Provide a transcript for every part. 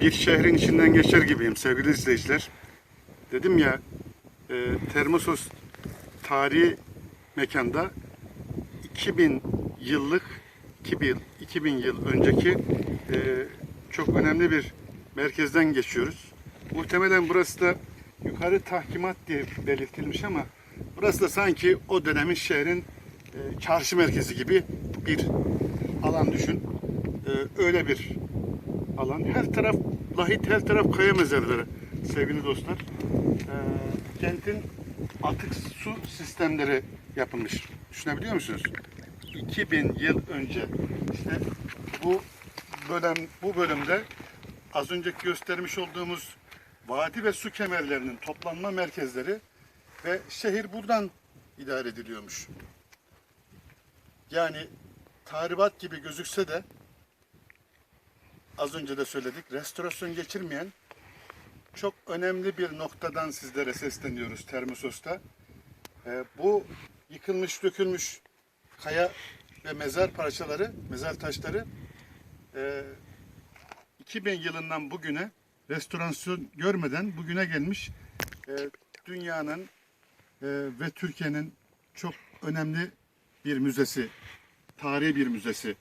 Bir şehrin içinden geçer gibiyim sevgili izleyiciler. Dedim ya, Termosos tarihi mekanda 2000 yıllık 2000 yıl önceki çok önemli bir merkezden geçiyoruz. Muhtemelen burası da yukarı tahkimat diye belirtilmiş ama burası da sanki o dönemin şehrin çarşı merkezi gibi bir alan düşün. Öyle bir alan. Her taraf lahit, her taraf kaya mezarları sevgili dostlar. Kentin atık su sistemleri yapılmış. Düşünebiliyor musunuz? 2000 yıl önce işte bu bölümde az önceki göstermiş olduğumuz vadi ve su kemerlerinin toplanma merkezleri ve şehir buradan idare ediliyormuş. Yani tahribat gibi gözükse de az önce de söyledik, restorasyon geçirmeyen çok önemli bir noktadan sizlere sesleniyoruz Termosos'ta. Bu yıkılmış, dökülmüş kaya ve mezar parçaları, mezar taşları 2000 yılından bugüne restorasyon görmeden bugüne gelmiş dünyanın ve Türkiye'nin çok önemli bir müzesi, tarihi bir müzesi.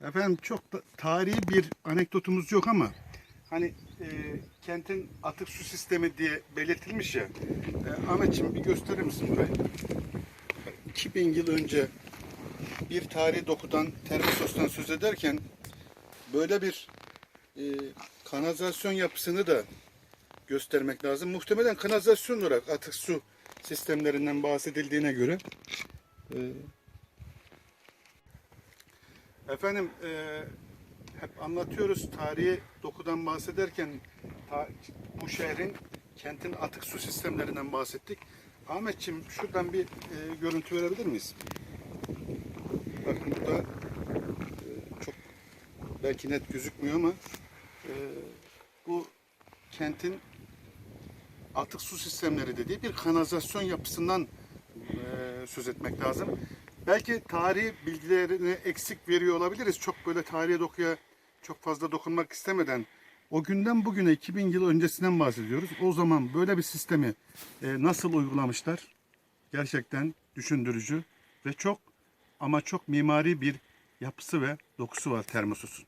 Efendim çok da tarihi bir anekdotumuz yok ama hani kentin atık su sistemi diye belirtilmiş ya. Ahmetciğim bir gösterir misin burayı? 2000 yıl önce bir tarihi dokudan, Termosos'tan söz ederken böyle bir kanalizasyon yapısını da göstermek lazım. Muhtemelen kanalizasyon olarak atık su sistemlerinden bahsedildiğine göre efendim hep anlatıyoruz tarihi dokudan bahsederken bu şehrin, kentin atık su sistemlerinden bahsettik. Ahmetciğim şuradan bir görüntü verebilir miyiz? Bakın burada çok belki net gözükmüyor ama bu kentin atık su sistemleri dediği bir kanalizasyon yapısından söz etmek lazım. Belki tarihi bilgilerini eksik veriyor olabiliriz. Çok böyle tarihe dokuya çok fazla dokunmak istemeden o günden bugüne 2000 yıl öncesinden bahsediyoruz. O zaman böyle bir sistemi nasıl uygulamışlar? Gerçekten düşündürücü ve çok ama çok mimari bir yapısı ve dokusu var Termosos'un.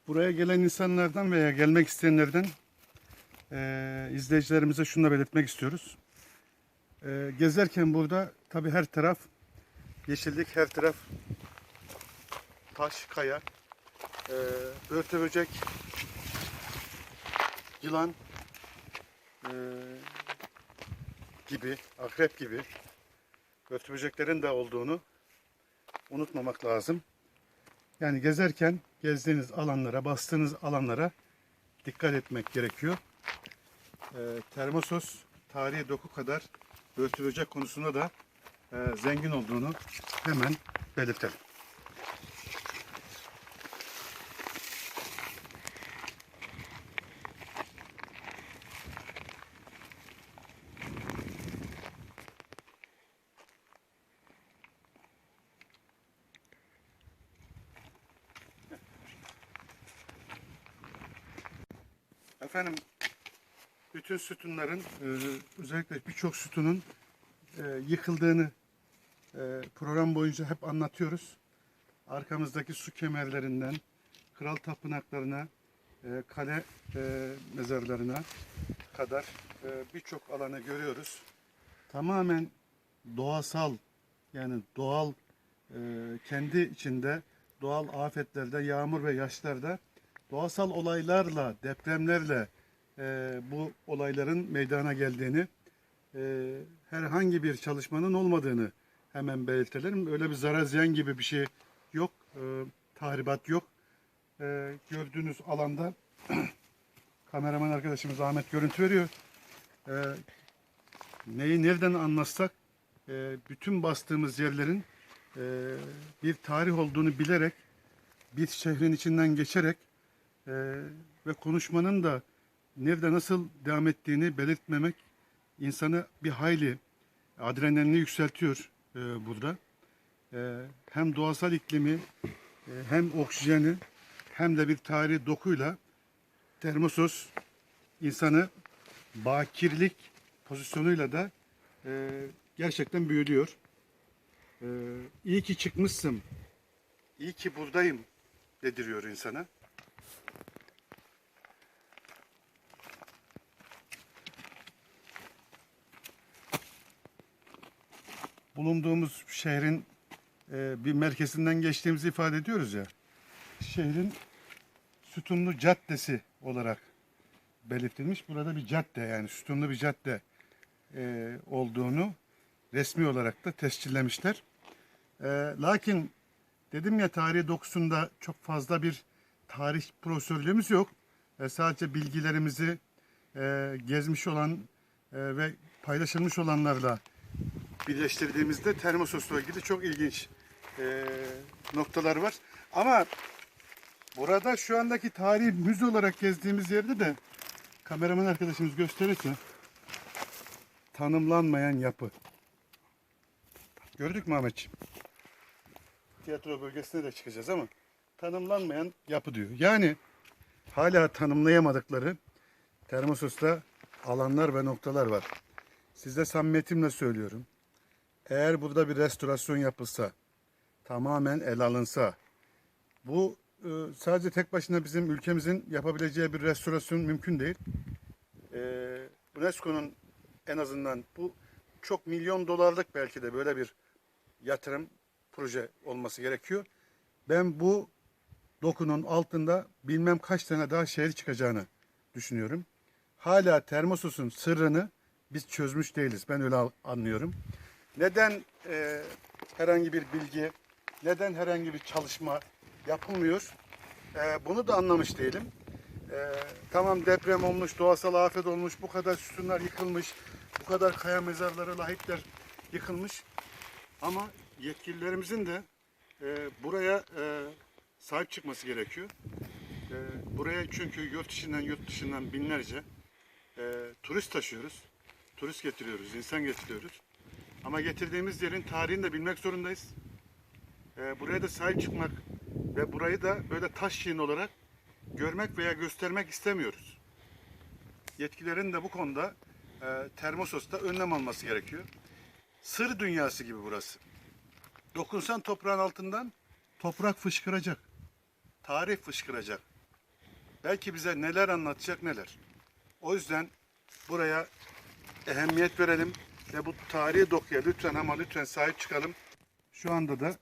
Buraya gelen insanlardan veya gelmek isteyenlerden izleyicilerimize şunu da belirtmek istiyoruz. Gezerken burada tabii her taraf yeşillik, her taraf taş, kaya, börtü böcek, yılan gibi, akrep gibi börtü böceklerin de olduğunu unutmamak lazım. Yani gezerken gezdiğiniz alanlara, bastığınız alanlara dikkat etmek gerekiyor. Termosos tarihi doku kadar börtü böcek konusunda da zengin olduğunu hemen belirtelim. Efendim bütün sütunların özellikle birçok sütunun yıkıldığını program boyunca hep anlatıyoruz. Arkamızdaki su kemerlerinden kral tapınaklarına, kale mezarlarına kadar birçok alanı görüyoruz. Tamamen doğasal, yani doğal, kendi içinde doğal afetlerde, yağmur ve yağışlarda doğasal olaylarla, depremlerle bu olayların meydana geldiğini, herhangi bir çalışmanın olmadığını hemen belirtelim. Öyle bir zarar ziyan gibi bir şey yok, tahribat yok. Gördüğünüz alanda kameraman arkadaşımız Ahmet görüntü veriyor. Neyi nereden anlatsak, bütün bastığımız yerlerin bir tarih olduğunu bilerek, bir şehrin içinden geçerek ve konuşmanın da nerede nasıl devam ettiğini belirtmemek insanı bir hayli adrenalini yükseltiyor burada. Hem doğasal iklimi, hem oksijeni, hem de bir tarihi dokuyla Termosos insanı bakirlik pozisyonuyla da gerçekten büyülüyor. İyi ki çıkmışsın, iyi ki buradayım dediriyor insana. Bulunduğumuz şehrin bir merkezinden geçtiğimizi ifade ediyoruz ya. Şehrin sütunlu caddesi olarak belirtilmiş. Burada bir cadde, yani sütunlu bir cadde olduğunu resmi olarak da tescillemişler. Lakin dedim ya, tarihi dokusunda çok fazla bir tarih profesörlüğümüz yok. Sadece bilgilerimizi gezmiş olan ve paylaşılmış olanlarla birleştirdiğimizde Termosos'la ilgili çok ilginç noktalar var. Ama burada şu andaki tarihi müze olarak gezdiğimiz yerde de kameraman arkadaşımız gösterirse, tanımlanmayan yapı. Gördük mü Ahmetciğim? Tiyatro bölgesine de çıkacağız ama tanımlanmayan yapı diyor. Yani hala tanımlayamadıkları Termosos'ta alanlar ve noktalar var. Size samimiyetimle söylüyorum. Eğer burada bir restorasyon yapılsa, tamamen el alınsa, bu sadece tek başına bizim ülkemizin yapabileceği bir restorasyon mümkün değil. UNESCO'nun en azından bu çok milyon dolarlık belki de böyle bir yatırım proje olması gerekiyor. Ben bu dokunun altında bilmem kaç tane daha şehir çıkacağını düşünüyorum. Hala Termosos'un sırrını biz çözmüş değiliz. Ben öyle anlıyorum. Neden herhangi bir bilgi, neden herhangi bir çalışma yapılmıyor? Bunu da anlamış değilim. Tamam, deprem olmuş, doğasal afet olmuş, bu kadar sütunlar yıkılmış, bu kadar kaya mezarları, lahitler yıkılmış. Ama yetkililerimizin de buraya sahip çıkması gerekiyor. Buraya çünkü yurt dışından binlerce turist taşıyoruz. Turist getiriyoruz, insan getiriyoruz. Ama getirdiğimiz yerin tarihini de bilmek zorundayız. Buraya da sahip çıkmak ve burayı da böyle taş yığın olarak görmek veya göstermek istemiyoruz. Yetkililerin de bu konuda Termosos'ta önlem alması gerekiyor. Sır dünyası gibi burası. Dokunsan toprağın altından toprak fışkıracak. Tarih fışkıracak. Belki bize neler anlatacak neler. O yüzden buraya ehemmiyet verelim ve bu tarihi dokuya lütfen ama lütfen sahip çıkalım. Şu anda da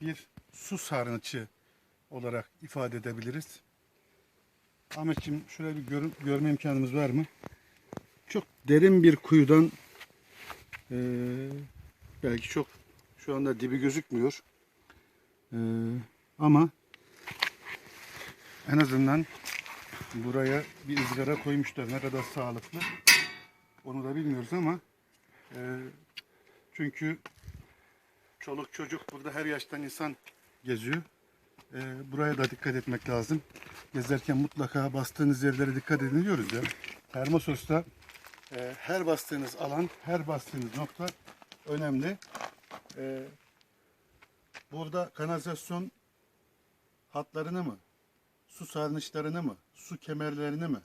bir su sarnıcı olarak ifade edebiliriz. Ahmetciğim, şöyle bir görme imkanımız var mı? Çok derin bir kuyudan belki çok şu anda dibi gözükmüyor. Ama en azından buraya bir ızgara koymuşlar. Ne kadar sağlıklı onu da bilmiyoruz ama çünkü çoluk çocuk burada, her yaştan insan geziyor. Buraya da dikkat etmek lazım. Gezerken mutlaka bastığınız yerlere dikkat edin diyoruz ya. Termosos'ta her bastığınız alan, her bastığınız nokta önemli. Burada kanalizasyon hatlarını mı, su sarnıçlarını mı, su kemerlerini mi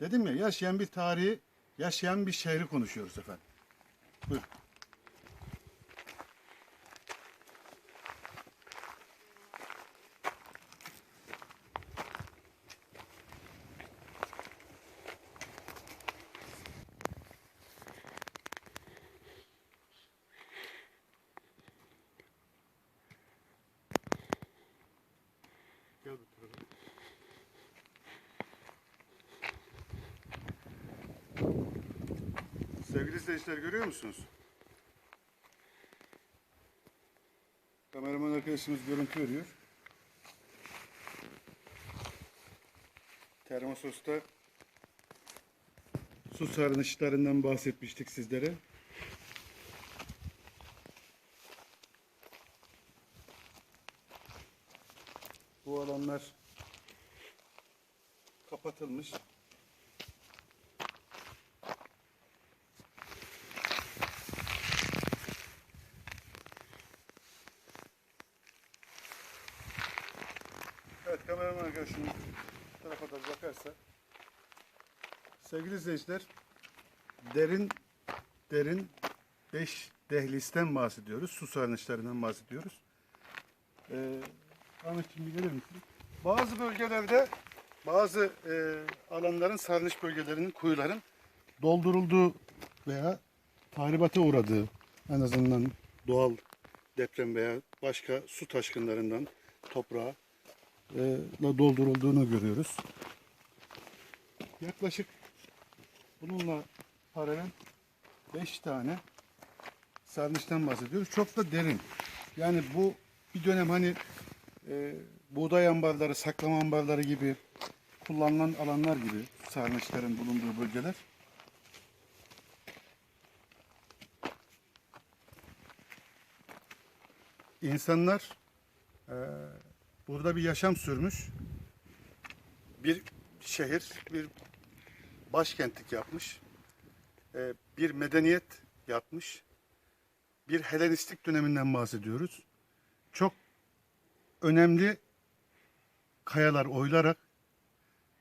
Dedim ya, yaşayan bir tarihi, yaşayan bir şehri konuşuyoruz efendim. Buyurun. Gel bu tarafa. Sevgili izleyiciler, görüyor musunuz? Kameraman arkadaşımız görüntü veriyor. Termosos'ta su sarnıçlarından bahsetmiştik sizlere. Bu alanlar kapatılmış. Evet, kameraman arkadaşım bu tarafa da bakarsa, sevgili izleyiciler, derin 5 dehlizden bahsediyoruz. Su sarnıçlarından bahsediyoruz. Ahmetciğim, bir gelir misin? Bazı bölgelerde, bazı alanların, sarnıç bölgelerinin, kuyuların doldurulduğu veya tahribata uğradığı, en azından doğal deprem veya başka su taşkınlarından toprağa doldurulduğunu görüyoruz. Yaklaşık bununla paralel 5 tane sarnıçtan bahsediyoruz. Çok da derin. Yani bu bir dönem hani buğday ambarları, saklama ambarları gibi kullanılan alanlar gibi sarnıçların bulunduğu bölgeler. İnsanlar burada bir yaşam sürmüş. Bir şehir, bir başkentlik yapmış. Bir medeniyet yapmış. Bir Helenistik döneminden bahsediyoruz. Çok önemli kayalar oyularak,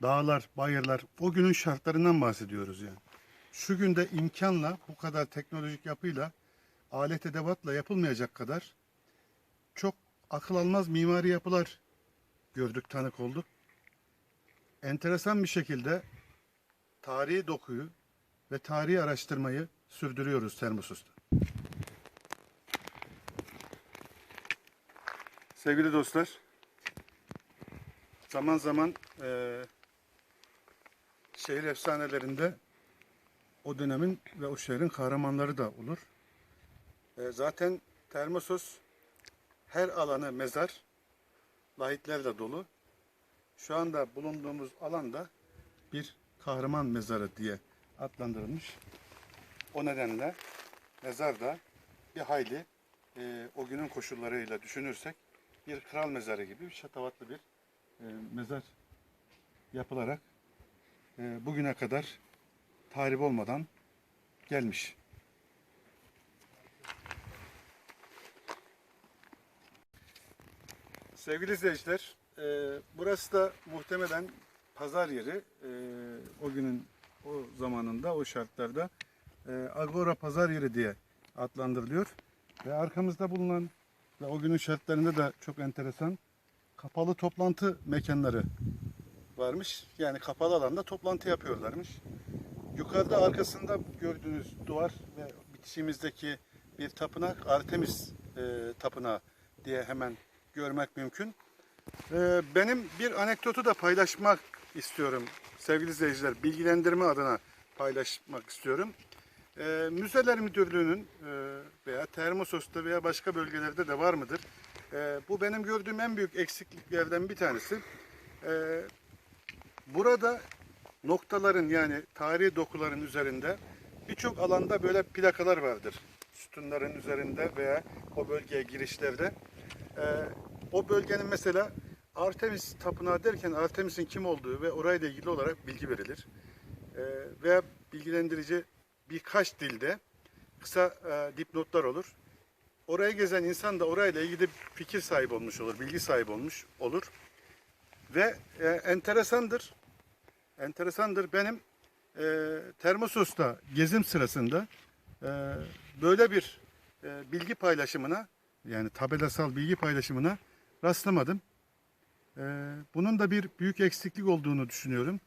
dağlar, bayırlar, o günün şartlarından bahsediyoruz yani. Şu günde imkanla, bu kadar teknolojik yapıyla, alet edevatla yapılmayacak kadar çok akıl almaz mimari yapılar gördük, tanık olduk. Enteresan bir şekilde tarihi dokuyu ve tarihi araştırmayı sürdürüyoruz Termosos'ta. Sevgili dostlar, zaman zaman şehir efsanelerinde o dönemin ve o şehrin kahramanları da olur. Zaten Termosos her alanı mezar, lahitlerle dolu. Şu anda bulunduğumuz alanda bir kahraman mezarı diye adlandırılmış. O nedenle mezar da bir hayli o günün koşullarıyla düşünürsek bir kral mezarı gibi bir şatavatlı bir mezar yapılarak bugüne kadar tahrip olmadan gelmiş. Sevgili izleyiciler, burası da muhtemelen pazar yeri. O günün, o zamanında, o şartlarda Agora pazar yeri diye adlandırılıyor. Ve arkamızda bulunan ve o günün şartlarında da çok enteresan kapalı toplantı mekanları varmış. Yani kapalı alanda toplantı yapıyorlarmış. Yukarıda arkasında gördüğünüz duvar ve bitişimizdeki bir tapınak Artemis tapınağı diye hemen görmek mümkün. Benim bir anekdotu da paylaşmak istiyorum sevgili izleyiciler. Bilgilendirme adına paylaşmak istiyorum. Müzeler Müdürlüğü'nün veya Termosos'ta veya başka bölgelerde de var mıdır? Bu benim gördüğüm en büyük eksikliklerden bir tanesi. Burada noktaların, yani tarihi dokuların üzerinde birçok alanda böyle plakalar vardır. Sütunların üzerinde veya o bölgeye girişlerde. O bölgenin mesela Artemis Tapınağı derken Artemis'in kim olduğu ve orayla ilgili olarak bilgi verilir. Veya bilgilendirici birkaç dilde kısa dipnotlar olur. Orayı gezen insan da orayla ilgili fikir sahibi olmuş olur, bilgi sahibi olmuş olur. Ve enteresandır. Benim Termosos'ta gezim sırasında böyle bir bilgi paylaşımına, yani tabelasal bilgi paylaşımına rastlamadım. Bunun da bir büyük eksiklik olduğunu düşünüyorum.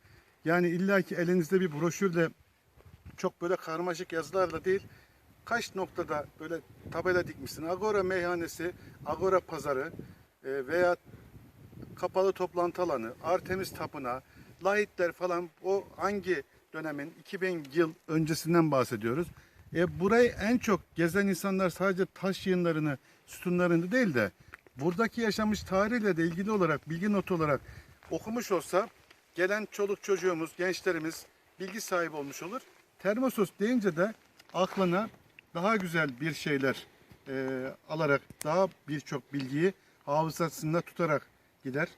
Yani illaki elinizde bir broşürle, çok böyle karmaşık yazılarla değil, kaç noktada böyle tabela dikmişsin. Agora meyhanesi, Agora pazarı veya kapalı toplantı alanı, Artemis Tapınağı, lahitler falan, o hangi dönemin 2000 yıl öncesinden bahsediyoruz. Burayı en çok gezen insanlar sadece taş yığınlarını, sütunlarını değil de buradaki yaşamış tarihle de ilgili olarak, bilgi notu olarak okumuş olsa gelen çoluk çocuğumuz, gençlerimiz bilgi sahibi olmuş olur. Termosos deyince de aklına daha güzel bir şeyler alarak, daha birçok bilgiyi hafızasında tutarak gider.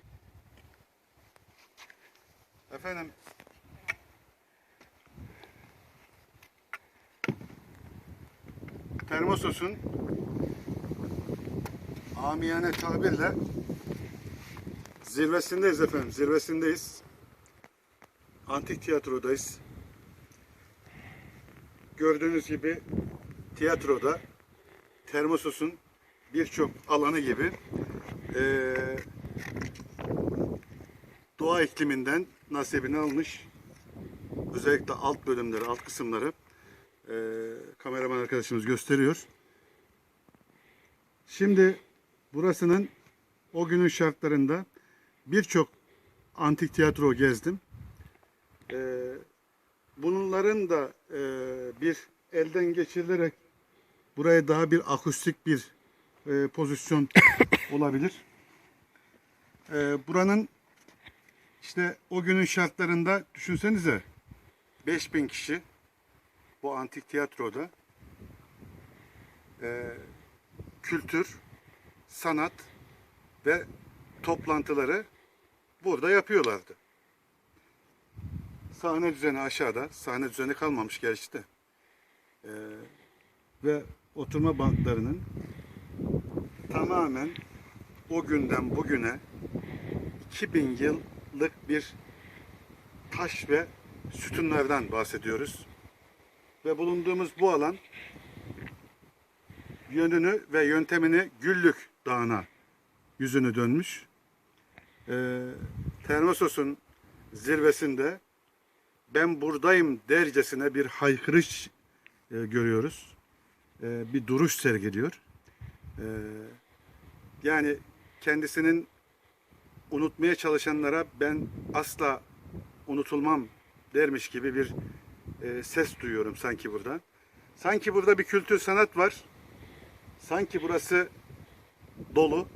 Efendim, Termosos'un amiyane tabirle zirvesindeyiz efendim, zirvesindeyiz. Antik tiyatrodayız. Gördüğünüz gibi tiyatroda Termosos'un birçok alanı gibi doğa ikliminden nasibini almış. Özellikle alt bölümleri, alt kısımları kameraman arkadaşımız gösteriyor. Şimdi burasının o günün şartlarında birçok antik tiyatro gezdim. Bunların da bir elden geçirilerek buraya daha bir akustik bir pozisyon olabilir. Buranın işte o günün şartlarında düşünsenize 5000 kişi bu antik tiyatroda kültür, sanat ve toplantıları burada yapıyorlardı. Sahne düzeni aşağıda, sahne düzeni kalmamış gerçi de. Ve oturma banklarının tamamen o günden bugüne 2000 yıllık bir taş ve sütunlardan bahsediyoruz. Ve bulunduğumuz bu alan yönünü ve yöntemini Güllük Dağı'na yüzünü dönmüş. Termosos'un zirvesinde ben buradayım dercesine bir haykırış görüyoruz. Bir duruş sergiliyor. Yani kendisinin unutmaya çalışanlara ben asla unutulmam dermiş gibi bir ses duyuyorum sanki burada. Sanki burada bir kültür sanat var. Sanki burası dolu.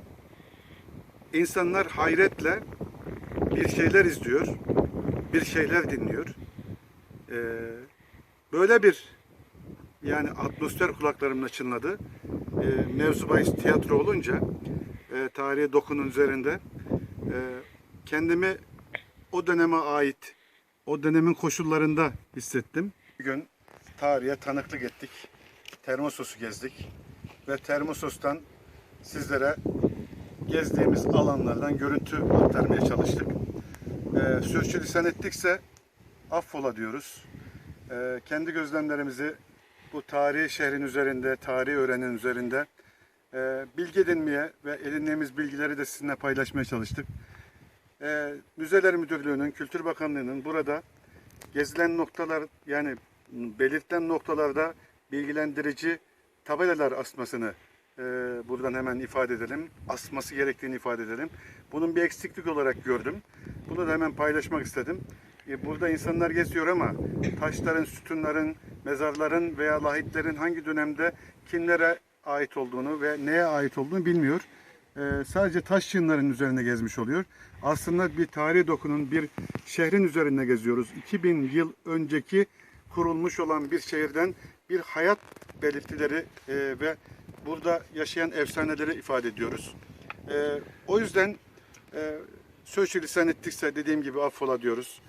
İnsanlar hayretle bir şeyler izliyor, bir şeyler dinliyor. Böyle bir yani atmosfer kulaklarımla çınladı. Mevzu bahis tiyatro olunca tarihe dokunun üzerinde kendimi o döneme ait, o dönemin koşullarında hissettim. Bugün tarihe tanıklık ettik. Termosos'u gezdik ve Termosos'tan sizlere gezdiğimiz alanlardan görüntü aktarmaya çalıştık. Sürçülisan ettikse affola diyoruz. Kendi gözlemlerimizi bu tarihi şehrin üzerinde, tarihi öğrenin üzerinde bilgi edinmeye ve edindiğimiz bilgileri de sizinle paylaşmaya çalıştık. Müzeler Müdürlüğü'nün, Kültür Bakanlığı'nın burada gezilen noktalar, yani belirtilen noktalarda bilgilendirici tabelalar asmasını buradan hemen ifade edelim. Asması gerektiğini ifade edelim. Bunun bir eksiklik olarak gördüm. Bunu da hemen paylaşmak istedim. Burada insanlar geziyor ama taşların, sütunların, mezarların veya lahitlerin hangi dönemde kimlere ait olduğunu ve neye ait olduğunu bilmiyor. Sadece taş yığınların üzerine gezmiş oluyor. Aslında bir tarihi dokunun, bir şehrin üzerinde geziyoruz. 2000 yıl önceki kurulmuş olan bir şehirden bir hayat belirtileri ve burada yaşayan efsaneleri ifade ediyoruz. O yüzden sürçülisan ettikse dediğim gibi affola diyoruz.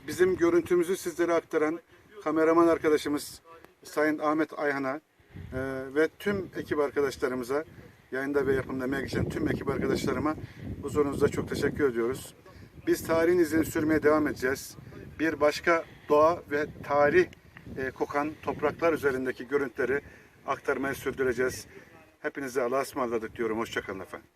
Bizim görüntümüzü sizlere aktaran kameraman arkadaşımız Sayın Ahmet Ayhan'a ve tüm ekip arkadaşlarımıza, yayında ve yapımda emeği geçen tüm ekip arkadaşlarıma huzurunuzda çok teşekkür ediyoruz. Biz tarihin izini sürmeye devam edeceğiz. Bir başka doğa ve tarih kokan topraklar üzerindeki görüntüleri aktarmayı sürdüreceğiz. Hepinize Allah'a ısmarladık diyorum. Hoşça kalın efendim.